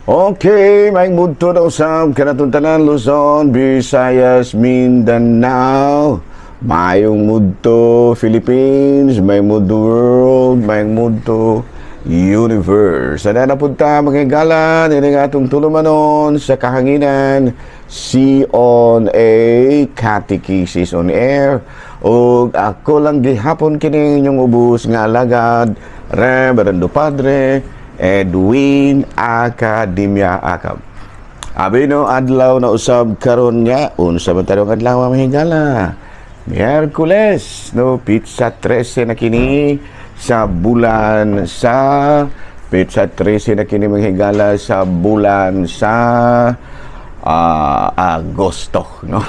Okay, may mudto na usab kanatong tanan Luzon, Visayas, Mindanao. Mayong mudto Philippines, may mudto world, may mudto universe. Sana na punta mga higala, nining atong tulumanon sa kahanginan, on a Catechesis on Air. O ako lang gihapon kini inyong ubos nga alagad, Reverendo Padre Edwin Academia Acab. Abi no adlaw na usab karon nga unsa man tarong adlaw mahigala. Miyerkules no pizza 13 na kini sa bulan sa pizza 13 na kini mahigala sa bulan sa Agosto no.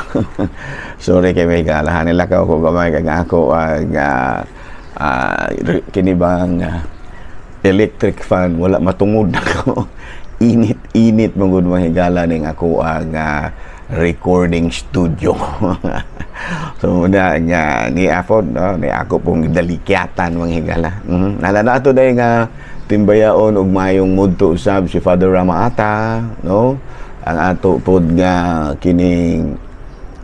Sorry kay mahigala nila ko gamay kag ako kini bang electric fan wala matungod ako init mangud mahigala ning ako ang recording studio. So na nga ni afod no ni ako pong dalikyatan manghigala. Nalana ato day nga timbayaon og mayong mudto usab si Father Ramaata no ang ato pod nga kining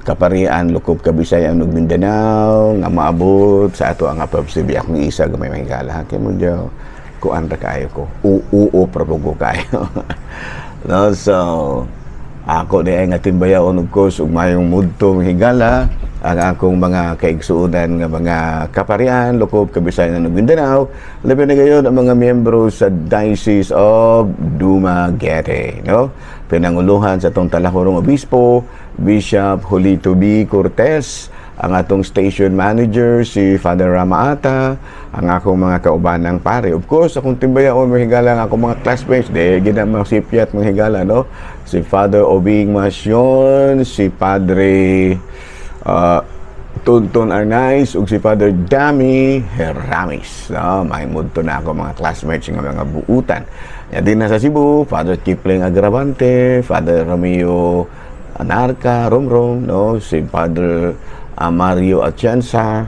kaparian Lukop Kabisayan ug Mindanao nga maabot sa ato ang apabsibi akong isa gamay mahigala kay mo diyo kuan ra kayo ko progo kayo. No, so ako di ay nga timbayaon of course ug mayong mudto higala ang akong mga kaigsuonan nga mga kaparian Lukop Kabisayan ug Mindanao labi na gayon ang mga miyembro sa Diocese of Dumaguete no pinanguluhan sa tong talahorong obispo Bishop Julito B. Cortez, ang atong station manager si Father Ramaata, ang akong mga kaubanang pare. Of course, akong timbayaon mahigala ang akong mga classmates, ginamasipiat mahigala, no? Si Father Obing Masyon, si Padre Tonton Arnaiz, ug si Father Dami Heramis. No? May mudto na ako mga classmates ng mga buutan. Yan din na sa Cebu, Father Kipling Agravante, Father Romeo Anarca, Romrom, no? Si Father Mario Atienza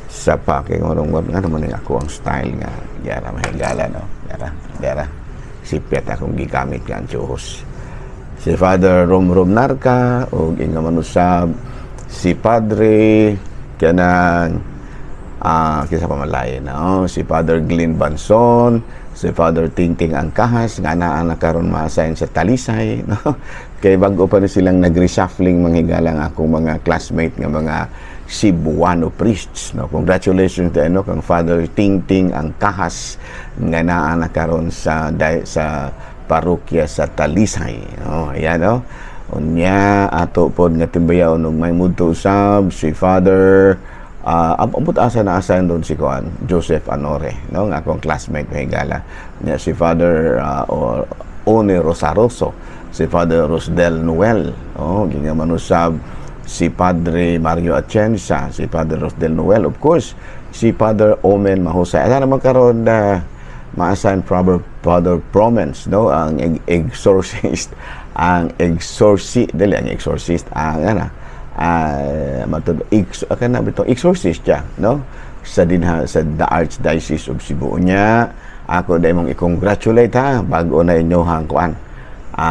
sa paking orong nga naman ako ang style nga yara mahigala no yara sipyat akong gigamit nga ang tsuhos si Father Romrom Narca o ingaman usab si Padre kanang kisa pamalayan no? Si Father Glenn Banson, si Father Tingting Angkahas nga naa na karon ma-assign sa Talisay no? Kay bago pa na silang nag-reshuffling manghigala ang akong mga classmate nga mga Cebuano priests no. Congratulations to ano kang Father Tingting Angkahas nga naa na karon sa parokya sa Talisay no. Ayan no. Unya ato pod nga timbayaon og may mudto usab si Father abot asa na assign doon si Juan Joseph Anore no nga akong classmate mahigala nya si Father One Rosaroso, si Father Rosdel Noel oh gingaman usab si Padre Mario Atienza, si Father Rosdel Noel, of course si Father Omen Mahusay ana naman karon na ma-assign Father Promens no ang exorcist ang exorcist exorcist siya no sa dinha sa the Archdiocese of Cebu nya ako dai mong i-congratulate ha bago na inyohang kuan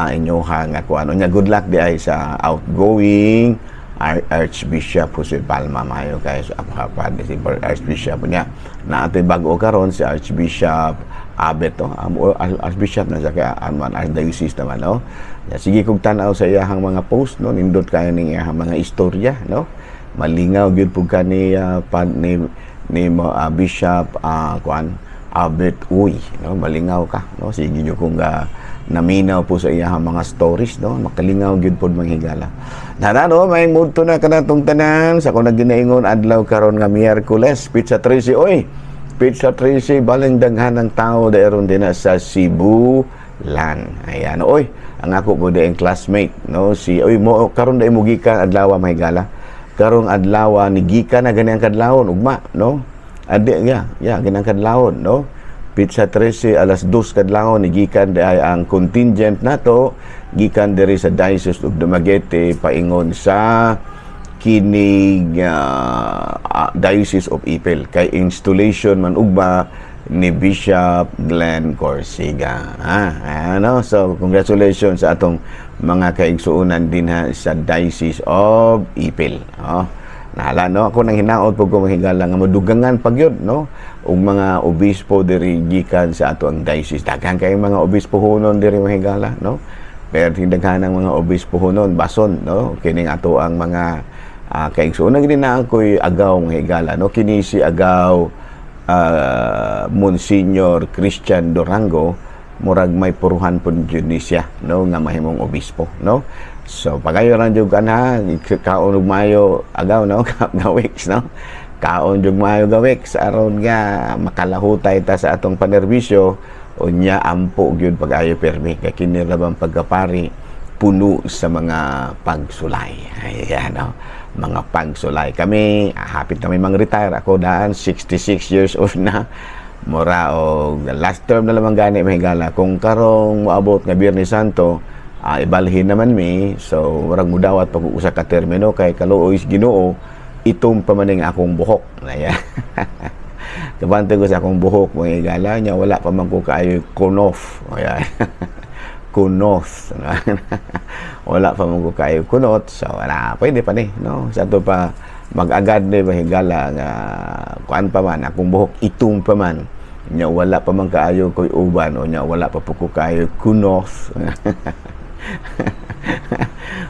inyohang kuan nya good luck di ay sa outgoing Archbishop Jose Palma mayo kay sa apahapad si Archbishop nya na atoy bago karon si Archbishop Abet to Archbishop na sa kay Aman Archdiocese naman no. Sige kog tan-aw sa iyahang mga post no nindot kayo ning iyahang mga istorya no. Malingaw gyud pug kani ni Bishop kuan Abet uy no malingaw ka no sige nyo kung naminaw po sa iyahang mga stories no makalingaw gyud pod manghigala. No may mudto na kanatong tanan sa kung naginaingon adlaw karon nga Miyerkules pizza 13 oy. Pizza 13 balang daghan ng tao daeron din sa Cebu land. Ayan oy ang ako po daing classmate no si oy mo karon dai mo gikan adlaw mahigala. Karong adlaw ni gikan na gani ang kadlawon ugma no. Adi ganang kadlawon no. Pizza 13 alas 2 kadlawon ni gikan dai ang contingent nato gikan diri sa Diocese of Dumaguete paingon sa kining Diocese of Ipil kay installation man ugba ni Bishop Glenn Corsiga. Ano, so congratulations sa atong mga kaigsuunan din sa Diocese of Ipil. Nahala, no, ako nang hinaot po ko mahigala nga madugangan pagyod, no, ug mga obispo diri gikan sa ato ang diocese. Daghan kay mga obispo hunon diri mahigala, no, pero tindaghang mga obispo hunon bason, no, kining ato ang mga kaigsuunan gid na ako'y agaw mahigala, no, kini si agaw Monsignor Christian Durango, murag may puruhan po dyan siya, no, nga mahimong obispo, no. So pagayo lang jud kana kaon ug mayo agaw, no, gawiks, no, kaon jud mayo gawiks aron nga makalahutay ta sa atong panerbisyo unya ampo gyud pagayo permi kay kini labang pagkapari puno sa mga pagsulay. Ayan, no, mga pagsulay. Kami hapit na may mang-retire ako daan 66 years old na. Mura og last term na lamang gani mahigala kung karong moabot nga Biyernes Santo, ibalhin naman mi, so murag mudawat pag usa ka termino kay kaluoy Ginoo itom pa maning akong buhok. Ayan. Kabante ko sa akong buhok mahigala nya wala pa man ko kaayo kunof. Ayan. Kunoth. Wala pa man ko kaayo kunot, so wala pwede pa ni, no, sa to pa mag-agad ni mahigala nga kuan pa man akong buhok itom pa man nya wala pa man kaayo koy uban o nya wala pa po ko kaayo kunoth.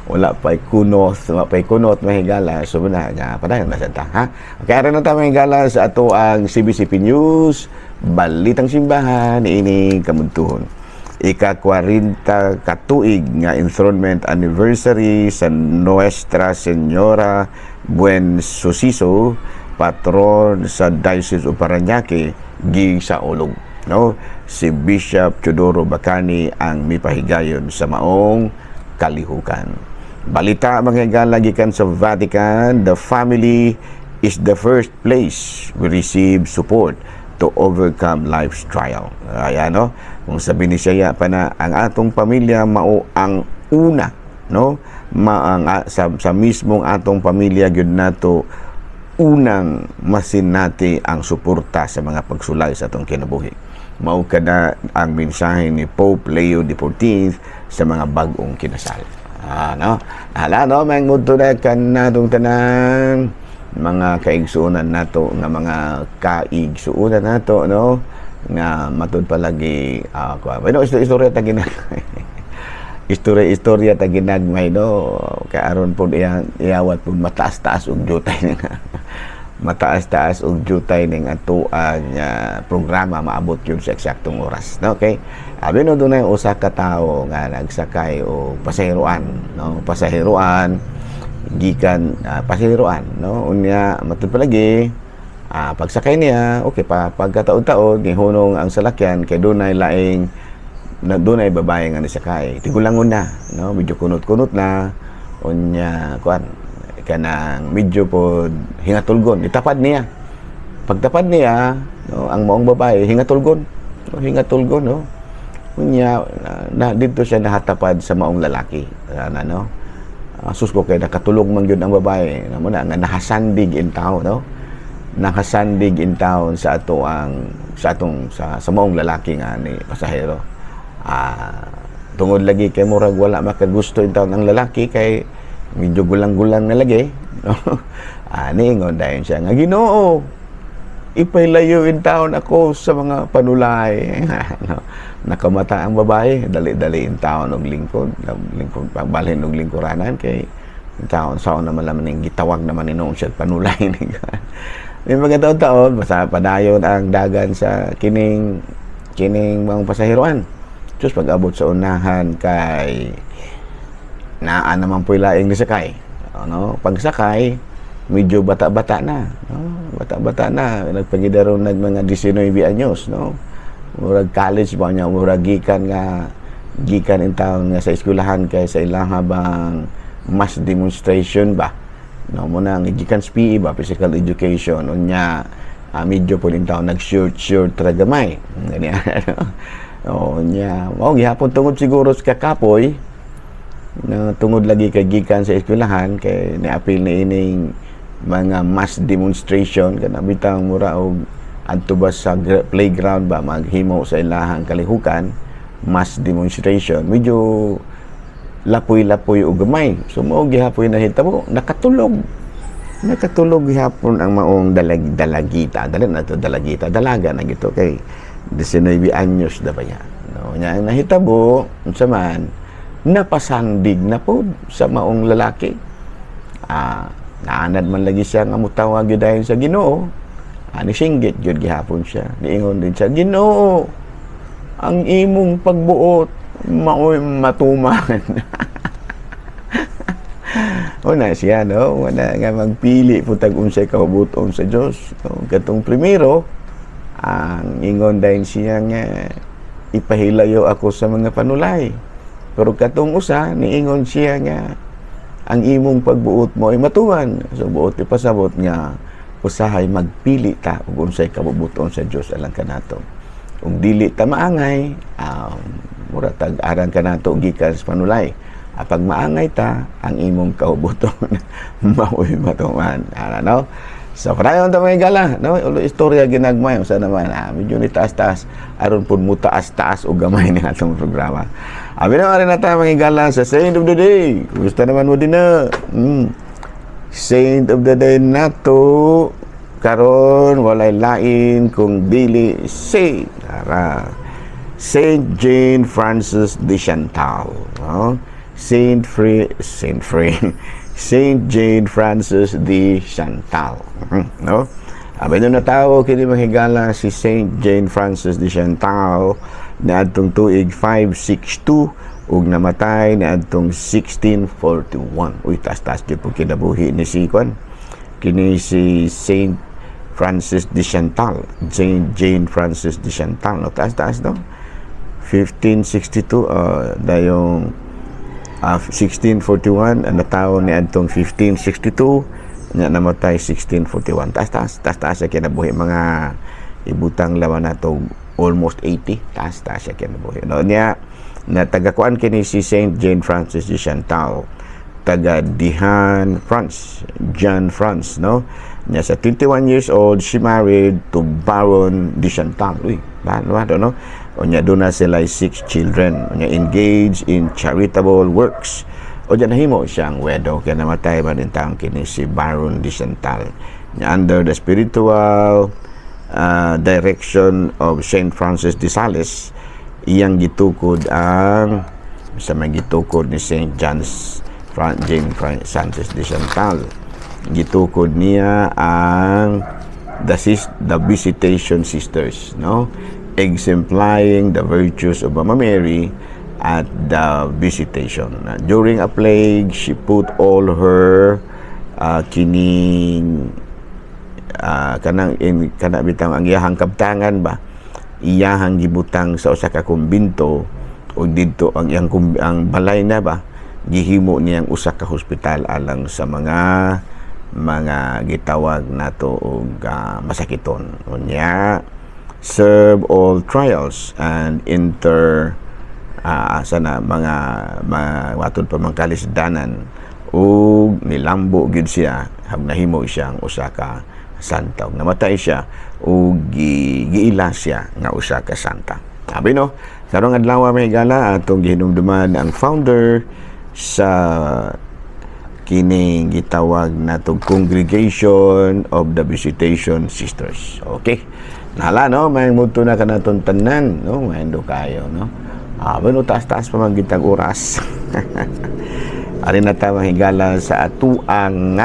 Wala pa kunoth, wala pa kunot mahigala, so na nga padayon na sa ta, ha. Kaya rin na ta mahigala sa ato ang CBCP News, Balitang Simbahan, ini kamuntuhon. Ika-40 katuig nga enthronement anniversary sa Nuestra Señora Buen Suciso, patron sa Diocese of Parañaque, sa Olog, no. Si Bishop Teodoro Bacani ang mipahigayon sa maong kalihukan. Balita manghigala gikan sa Vatican, the family is the first place we receive support to overcome life's trial. Ayan, no, kung sabi ni siya pa na ang atong pamilya mao ang una, no, sa mismong atong pamilya gyud nato unang masin nati ang suporta sa mga pagsulay sa atong kinabuhi. Mao kada ang mensahe ni Pope Leo XIV sa mga bag-ong kinasal. No, hala, no, mangudto na kan natong tanan mga kaigsuunan nato nga mga kaigsuunan nato, no, nga matud palagi bueno, istorya ta ginag istorya ta ginagmay, no, kay aron pud iyawat pud mataas-taas og jutay mataas-taas og jutay ning atuan programa maabot yun sa eksaktong oras, no. Okay, abi no dunay usa ka tawo nga nagsakay og pasaheroan, no, pasaheroan gikan pasaheroan, no, unya matud palagi pagsakay niya, okay pa pagkataon-taon gihunong ang salakyan kay dunay laing dunay babae nga nisakay, tigulangon na, no, medyo kunot-kunot na unya kuan kanang medyo po hingatulgon, itapad niya. Pagtapad niya, no, ang maong babae hingatulgon, no, unya na dito siya nahatapad sa maong lalaki, no. Sus ko kay nakatulog man gyud ang babae, namo na nga nahasandig in town, no, nakasandig in town sa maong lalaki nga ni pasahero. Tungod lagi kay murag wala makagusto in town ang lalaki kay medyo gulang-gulang na lagi, no. Ningon dayon siya nga, Ginoo, ipailayo in town ako sa mga panulay. No, nakamata ang babae, dali-dali in town og lingkod pagbalhin og lingkuranan kay in town sao naman ning gitawag naman ni noong siya panulay ni. May mga taon-taon basta padayon ang dagan sa kining mga pasaheroan. Just pag-abot sa unahan kay naa naman po ilaing nisakay, no, pagsakay medyo bata-bata na, no, bata-bata na, nagpangidaro mga 19 anyos, no, murag college ba niya, murag gikan in town nga sa eskwelahan kay sa ilang habang mass demonstration ba, no, muna gikan PE ba, physical education unya medyo po in town nag-short tragamay ganyan, no, unya mao gihapon tungod siguro sa kakapoy na tungod lagi kay gikan sa eskwelahan kay niapil ni ining mga mass demonstration kana bitang mura og adto ba sa playground ba maghimo sa ilahang kalihukan, mass demonstration, medyo lapoy-lapoy o gamay. So mao gihapoy nahitabo, nakatulog gihapon ang maong dalagita. Dali na to dalagita, dalaga na gito kay 19 anyos da ba niya. No, nya ang nahitabo unsa man napasandig na po sa maong lalaki. Naanad man lagi siya nga mutawag gyud dahil sa Ginoo. Ani singgit gyud gihapon siya. Niingon din siya, Ginoo, ang imong pagbuot maoy matuman. Una siya, no? Wala nga magpili po tag-unsay kahubuton sa Diyos. No? Katong primero, ang ingon dahil siya nga ipahilayo ako sa mga panulay. Pero katong usa, niingon siya nga ang imong pagbuot mo ay matuman. So buot ipasabot nga usahay magpili ta ug unsay kabubuton sa Dios alang kanato. Ug dili ta maangay, mura tag aran kanato gikan sa panulay. Pag maangay ta, ang imong kahubuton maoy matuman. No? So kadayon ta mga gala, no? Ulo istorya ginagmay usa naman. Medyo ni taas-taas aron pud mo taas-taas og gamay ni atong programa. Abi na rin na tayo mga gala sa Saint of the Day. Gusto naman mo din na. Saint of the Day nato karon walay lain kung dili Saint Jane Frances de Chantal, no? Saint Jane Frances de Chantal, no? Abay na tawo kini mahigala si Saint Jane Frances de Chantal niadtong tuig 562 ug namatay niadtong 1641. Uy, taas-taas gyud po kinabuhi ni si Kwan. Kini si Saint Frances de Chantal, Jane Frances de Chantal, no? Taas-taas, no? 1562 dayong 1641 ang natao ni adtong 1562 nya namatay 1641. Taas-taas sa kinabuhi mga ibutang lawan nato almost 80. Taas-taas sa kinabuhi. No nya na taga-kuan kini si Saint Jane Frances de Chantal, taga Dihan, France, Jean France, no? Nya sa 21 years old, she married to Baron de Chantal. Uy, ba no? Onya doon na sila 6 children. Onya engaged in charitable works. Onya nahimo siyang widow kaya namatay man din taong kini si Baron de Chantal. Nya under the spiritual direction of Saint Francis de Sales, iyang gitukod ang sa mga gitukod ni Saint Jane Frances de Chantal. Gitukod niya ang the Visitation Sisters, no? Exemplifying the virtues of Mama Mary at the Visitation. During a plague, she put all her kanang bitang ang iyahang kabtangan ba, iyahang gibutang sa usa ka kumbinto o didto ang iyang ang balay na ba gihimo niyang usa ka hospital alang sa mga gitawag nato og masakiton. Unya serve all trials and mga watod pa man kalisdanan ug nilambo gid siya hab nahimo siyang usa ka santa. Namatay siya ug giila siya nga usa ka santa. Abi no, karong adlaw may gala atong gihinumduman ang founder sa kining gitawag natong Congregation of the Visitation Sisters. Okay. Nala no, may muto na kanaton tanan, no, mayndo kayo, no. Bueno, taas-taas pa man gitag oras. Ari na ta mahigala sa atuang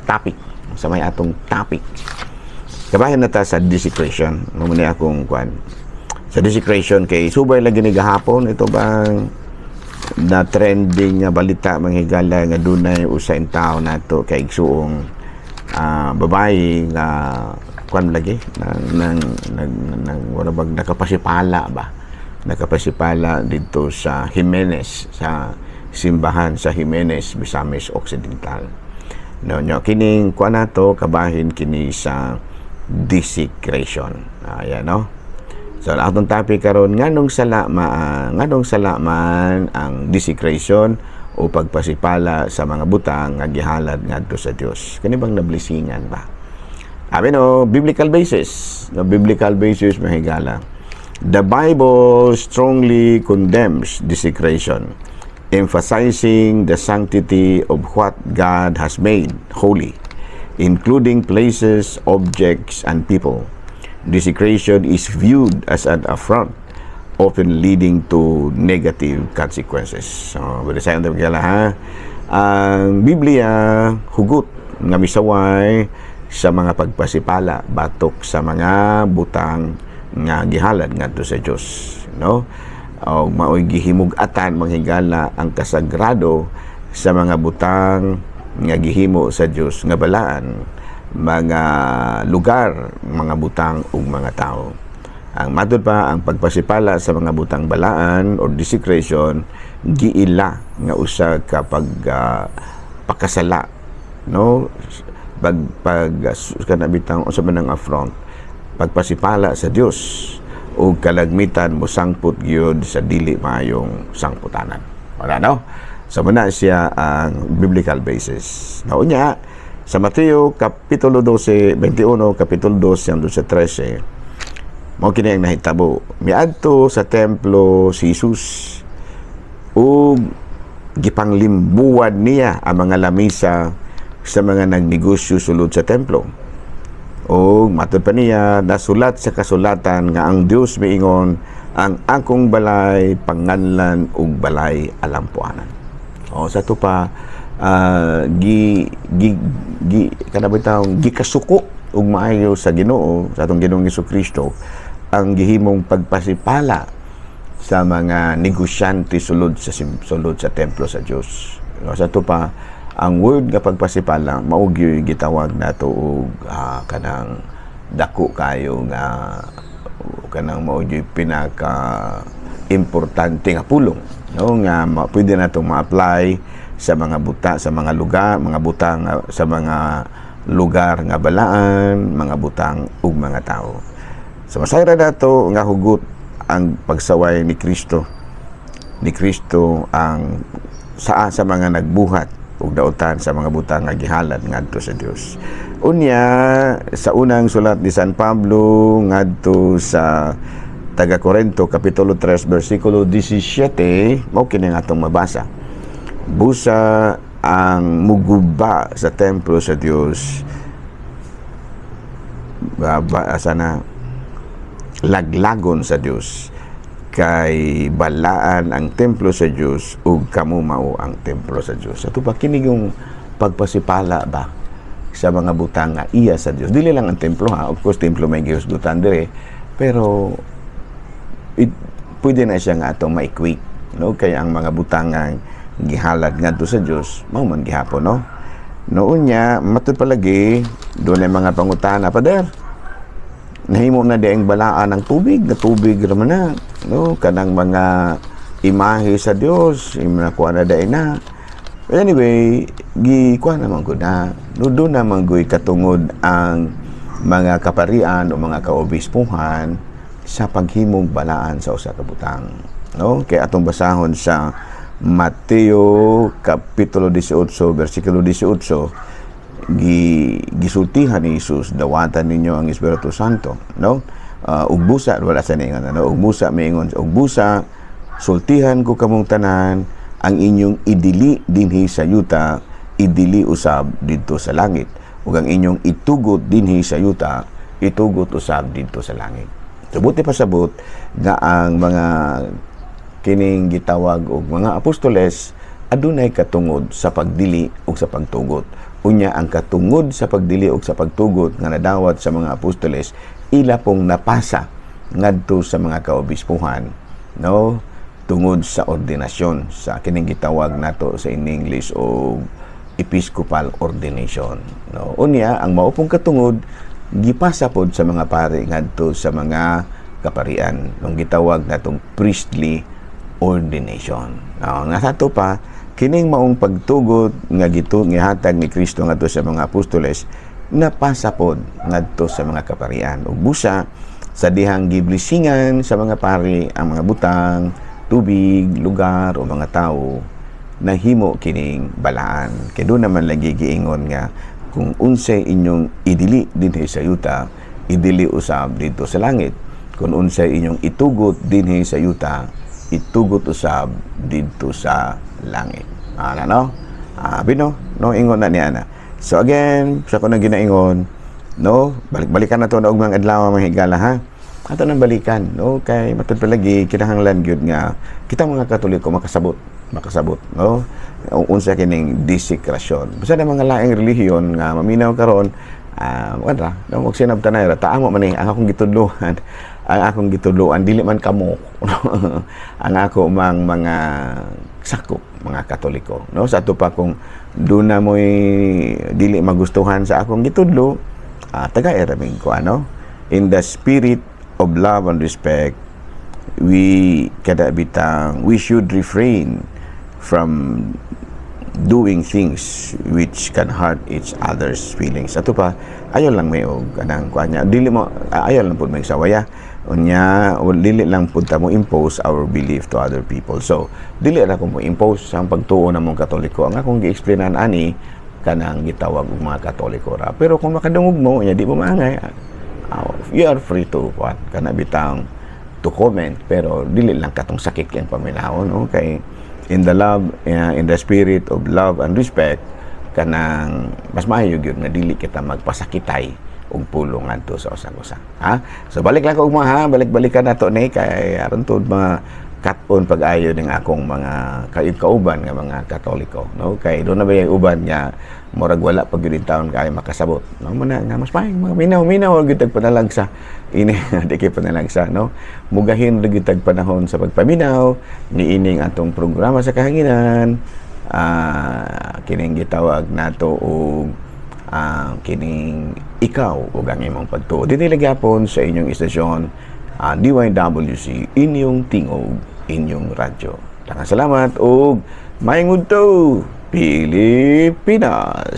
topic. Sa may atong topic. Kabahin na ta sa desecration. Mamuni akong kwan. Sa desecration kay subay lagi ni gahapon ito bang na trending nga balita manghigala nga dunay usa in tao nato kay igsuong babae nga kwan lagi nang wala bang nakapasipala dito sa Jimenez, sa simbahan sa Jimenez, Misamis Occidental. No, kining kwan nato kabahin kini sa desecration. Ayan, no. So atong topic karon nganong sala man ang desecration o pagpasipala sa mga butang nga gihalad ngadto sa Dios. Kani bang nablisingan ba? no, biblical basis. No, biblical basis, mahigala. The Bible strongly condemns desecration, emphasizing the sanctity of what God has made holy, including places, objects, and people. Desecration is viewed as an affront, often leading to negative consequences. So, balisayan tayo ha. Ang Biblia, hugot nga misaway sa mga pagpasipala batok sa mga butang nga gihalad ngadto sa Dios, no? O maoy gihimug-atan manghigala ang kasagrado sa mga butang nga gihimo sa Dios nga balaan, mga lugar, mga butang ug mga tao. Ang matud pa ang pagpasipala sa mga butang balaan or desecration giila nga usa ka pakasala, no? Kana bitang usa man ang affront, pagpasipala sa Dios o kalagmitan mo sangput gyud sa dili maayong sangputanan. Wala, no? So muna siya ang biblical basis. Naunya sa Mateo kapitulo 12, 21, kapitulo 2 hangtod sa 13. Mao kini ang nahitabo. Miadto sa templo si Jesus ug gipanglimbuwad niya ang mga lamisa sa mga nagnegosyo sulod sa templo. O matud pa niya, nasulat sa kasulatan nga ang Dios miingon, ang akong balay panganlan ug balay alampuanan. O sa to pa gikasuko ug maayo sa Ginoo, sa atong Ginoong Hesukristo, ang gihimong pagpasipala sa mga negosyante sulod sa templo sa Dios. O sa to pa ang word nga pagpasipala mao gyud gitawag nato og kanang dako kayo nga kanang mao gyud pinaka importante nga pulong, no, nga pwede nato ma-apply sa mga buta, sa mga lugar, mga butang sa mga lugar nga balaan, mga butang ug mga tao. Sa masayra nato nga hugot ang pagsaway ni Kristo. Ni Kristo ang sa mga nagbuhat ug dautan sa mga butang nga gihalad ngadto sa Dios. Unya sa unang sulat ni San Pablo ngadto sa taga Corinto kapitulo 3 bersikulo 17, mao kini nga atong mabasa. Busa ang muguba sa templo sa Dios, sana laglagon sa Dios, kay balaan ang templo sa Dios ug kamo mao ang templo sa Dios. Ato pa kini yung pagpasipala ba sa mga butang nga iya sa Dios. Dili lang ang templo ha, of course templo may giusgutan dire, pero pwede na siya nga atong ma-equate, no? Kay ang mga butang nga gihalad ngadto sa Dios mao man gihapon, no? Noon niya matud palagi doon ay mga pangutana, Pader, nahimo na dieng balaan ng tubig, na tubig raman na, no, kanang mga imahe sa Dios imnakuha na dai na. Anyway, gikuha naman ko na do naman goy katungod ang mga kaparian o mga kaobispuhan sa paghimong balaan sa usa ka butang, no? Kay atong basahon sa Mateo kapitulo 18 bersikulo 18, gisultihan ni Jesus, dawatan ninyo ang Espiritu Santo, no? Ugbusa wala sa ningon, no? Ugbusa maingon, ugbusa sultihan ko kamong tanan, ang inyong idili dinhi sa yuta, idili usab didto sa langit, ug ang inyong itugot dinhi sa yuta, itugot usab didto sa langit. Subuti pasabot nga ang mga kining gitawag og mga apostoles adunay katungod sa pagdili ug sa pagtugot. Unya ang katungod sa pagdili ug sa pagtugot nga nadawat sa mga apostoles, ila pong napasa ngadto sa mga kaobispuhan, no, tungod sa ordinasyon, sa kining gitawag nato sa in English o episcopal ordination, no. Unya ang mao pong katungod gipasa pod sa mga pari ngadto sa mga kaparian, nung gitawag natong priestly ordination. No, nga sato pa kining maong pagtugot nga gihatag ni Kristo ngadto sa mga apostoles, napasa pod ngadto sa mga kaparian. Ug busa sa dihang giblisingan sa mga pari ang mga butang, tubig, lugar o mga tao, nahimo kining balaan. Kay doon naman lagi giingon nga kung unsay inyong idili dinhi sa yuta, idili usab dito sa langit. Kung unsay inyong itugot dinhi sa yuta, itugot usab dito sa langit. Ana no? Bino, no ingon na niya na. So again, sa ko na ginaingon, no, balik-balikan na to na og mga adlaw mga higala ha. Ato nang balikan, no, kay matud palagi kinahanglan gyud nga kita mga Katoliko makasabot, no. Unsa kining disekrasyon. Basta na mga laing relihiyon nga maminaw karon, wala, no, og sinabtanay ra taamo man ang akong gitudloan. Ang akong gitudloan dili man kamo. Ang ako mang mga sakop mga Katoliko, no. Sa ato pa kung do na mo'y dili magustuhan sa akong gitudlo, taga-eraming ko, ano, in the spirit of love and respect, we should refrain from doing things which can hurt each other's feelings. Ato pa, ayaw lang may og kanang kuanya, dili mo ayaw lang pud may sawaya unya, dili lang pud ta mo impose our belief to other people. So dili ra ko mo impose ang pagtuo namong Katoliko. Ang akong gi-explainan ani kanang gitawag og mga Katoliko ra, pero kung makadungog mo nya di mo maangay, you are free to what kana bitang to comment, pero dili lang katong sakit kang paminahon, no? Kay in the spirit of love and respect, kanang mas maayo gyud nga dili kita magpasakitay og pulong ngadto sa usa-usa, ha. So balik lang ko ha, balik-balikan nato ni kay aron tod mga kat-on pag-ayo ning akong mga kauban nga mga Katoliko, no. Kay do na ba yung uban nga murag wala pag gyud taon kay makasabot, no, mo na nga mas maayong mga minaw gyud tag panalagsa ini di kay panalagsa, no. Mugahin gyud tag panahon sa pagpaminaw ni ining atong programa sa kahanginan, kining gitawag nato og kining ikaw ug ang imong pagtuo dinhi gyapon sa inyong istasyon, DYWC, inyong tingog, inyong radyo. Daghang salamat ug maayong udto Pilipinas.